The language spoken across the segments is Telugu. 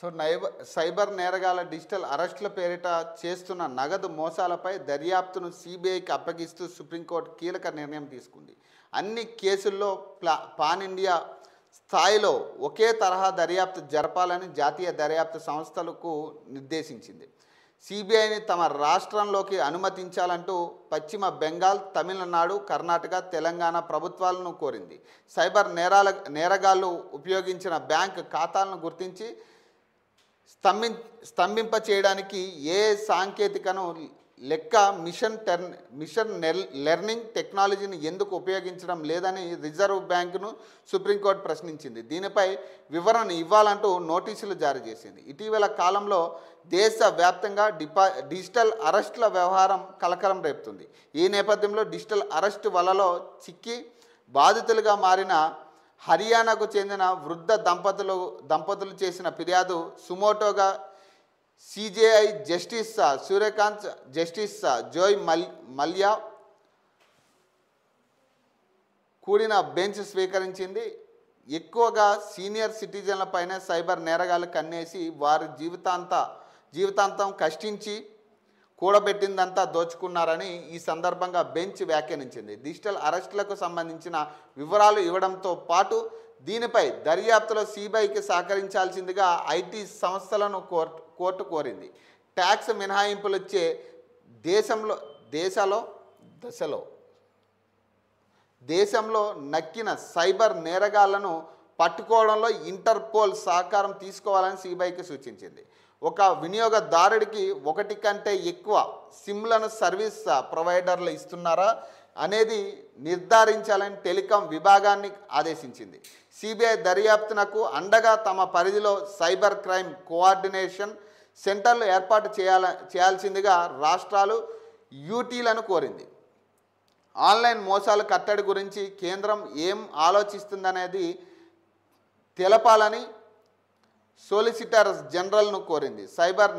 సో సైబర్ నేరగాల డిజిటల్ అరెస్టుల పేరిట చేస్తున్న నగదు మోసాలపై దర్యాప్తును సిబిఐకి అప్పగిస్తూ సుప్రీంకోర్టు కీలక నిర్ణయం తీసుకుంది. అన్ని కేసుల్లో పాన్ ఇండియా స్థాయిలో ఒకే తరహా దర్యాప్తు జరపాలని జాతీయ దర్యాప్తు సంస్థలకు నిర్దేశించింది. సిబిఐని తమ రాష్ట్రంలోకి అనుమతించాలంటూ పశ్చిమ బెంగాల్, తమిళనాడు, కర్ణాటక, తెలంగాణ ప్రభుత్వాలను కోరింది. సైబర్ నేరగాళ్లు ఉపయోగించిన బ్యాంక్ ఖాతాలను గుర్తించి స్తంభింప చేయడానికి ఏ సాంకేతికను లెక్క మిషన్ లెర్నింగ్ టెక్నాలజీని ఎందుకు ఉపయోగించడం లేదని రిజర్వ్ బ్యాంకును సుప్రీంకోర్టు ప్రశ్నించింది. దీనిపై వివరణ ఇవ్వాలంటూ నోటీసులు జారీ చేసింది. ఇటీవల కాలంలో దేశవ్యాప్తంగా డిజిటల్ అరెస్టుల వ్యవహారం కలకలం రేపుతుంది. ఈ నేపథ్యంలో డిజిటల్ అరెస్టు వలలో చిక్కి బాధితులుగా మారిన హర్యానాకు చెందిన వృద్ధ దంపతులు చేసిన ఫిర్యాదు సుమోటోగా CJI justice Surya Kant, justice Joy Malya కూడిన బెంచ్ స్వీకరించింది. ఎక్కువగా సీనియర్ సిటిజన్లపైనే సైబర్ నేరగాళ్లు కన్నేసి వారి జీవితాంతం కష్టించి కూడబెట్టిందంతా దోచుకున్నారని ఈ సందర్భంగా బెంచ్ వ్యాఖ్యానించింది. డిజిటల్ అరెస్టులకు సంబంధించిన వివరాలు ఇవ్వడంతో పాటు దీనిపై దర్యాప్తులో సిబిఐకి సహకరించాల్సిందిగా ఐటీ సంస్థలను కోర్టు కోరింది. ట్యాక్స్ మినహాయింపులు ఇచ్చే దేశంలో నక్కిన సైబర్ నేరగాళ్లను పట్టుకోవడంలో ఇంటర్పోల్ సహకారం తీసుకోవాలని సిబిఐకి సూచించింది. ఒక వినియోగదారుడికి ఒకటి కంటే ఎక్కువ సిమ్లను సర్వీస్ ప్రొవైడర్లు ఇస్తున్నారా అనేది నిర్ధారించాలని టెలికాం విభాగాన్ని ఆదేశించింది. సిబిఐ దర్యాప్తునకు అండగా తమ పరిధిలో సైబర్ క్రైమ్ కోఆర్డినేషన్ సెంటర్లు ఏర్పాటు చేయాల్సిందిగా రాష్ట్రాలు యూటీలను కోరింది. ఆన్లైన్ మోసాల కట్టడి గురించి కేంద్రం ఏం ఆలోచిస్తుందనేది తెలపాలని సోలిసిటర్ జనరల్ను కోరింది. సైబర్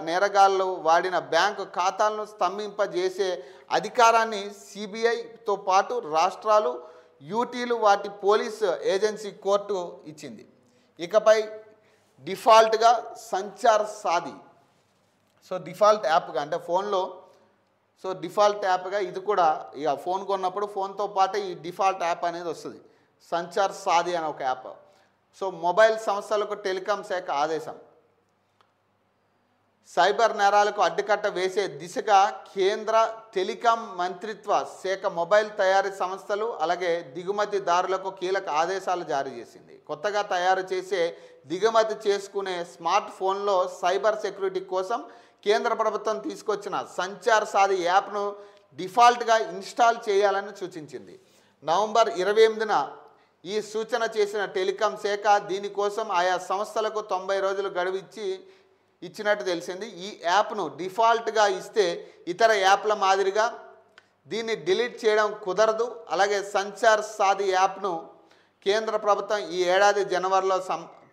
నేరగాళ్లు వాడిన బ్యాంకు ఖాతాలను స్తంభింపజేసే అధికారాన్ని సిబిఐతో పాటు రాష్ట్రాలు, యూటీలు, వాటి పోలీసు ఏజెన్సీ కోర్టు ఇచ్చింది. ఇకపై డిఫాల్ట్గా సంచార్ సాధి, సో డిఫాల్ట్ యాప్గా అంటే ఫోన్లో, సో డిఫాల్ట్ యాప్గా ఇది కూడా ఇక ఫోన్ కొన్నప్పుడు ఫోన్తో పాటు ఈ డిఫాల్ట్ యాప్ అనేది వస్తుంది. సంచార్ సాధి అనే ఒక యాప్. సో మొబైల్ సంస్థలకు టెలికాం శాఖ ఆదేశం. సైబర్ నేరాలకు అడ్డుకట్ట వేసే దిశగా కేంద్ర టెలికాం మంత్రిత్వ శాఖ మొబైల్ తయారీ సంస్థలు అలాగే దిగుమతిదారులకు కీలక ఆదేశాలు జారీ చేసింది. కొత్తగా తయారు చేసే దిగుమతి చేసుకునే స్మార్ట్ ఫోన్లో సైబర్ సెక్యూరిటీ కోసం కేంద్ర ప్రభుత్వం తీసుకొచ్చిన సంచార్ సాధి యాప్ను డిఫాల్ట్గా ఇన్స్టాల్ చేయాలని సూచించింది. నవంబర్ 28న ఈ సూచన చేసిన టెలికాం శాఖ దీనికోసం ఆయా సంస్థలకు 90 రోజులు గడువు ఇచ్చినట్టు తెలిసింది. ఈ యాప్ను డిఫాల్ట్గా ఇస్తే ఇతర యాప్ల మాదిరిగా దీన్ని డిలీట్ చేయడం కుదరదు. అలాగే సంచార్ సాధి యాప్ను కేంద్ర ప్రభుత్వం ఈ ఏడాది జనవరిలో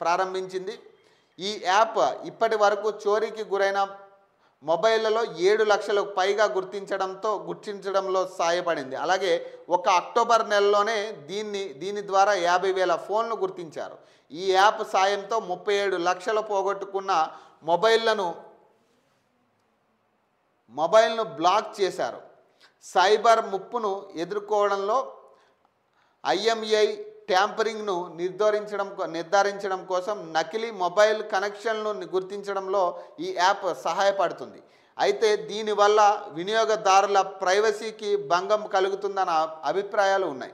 ప్రారంభించింది. ఈ యాప్ ఇప్పటి వరకు చోరీకి గురైన మొబైళ్లలో 7 లక్షలకు పైగా గుర్తించడంలో సాయపడింది. అలాగే ఒక అక్టోబర్ నెలలోనే దీని ద్వారా 50,000 ఫోన్లు గుర్తించారు. ఈ యాప్ సాయంతో 37 లక్షలు పోగొట్టుకున్న మొబైల్ను బ్లాక్ చేశారు. సైబర్ ముప్పును ఎదుర్కోవడంలో ఐఎంఈఐ ట్యాంపరింగ్ను నిర్ధారించడం కోసం నకిలీ మొబైల్ కనెక్షన్లను గుర్తించడంలో ఈ యాప్ సహాయపడుతుంది. అయితే దీనివల్ల వినియోగదారుల ప్రైవసీకి భంగం కలుగుతుందన్న అభిప్రాయాలు ఉన్నాయి.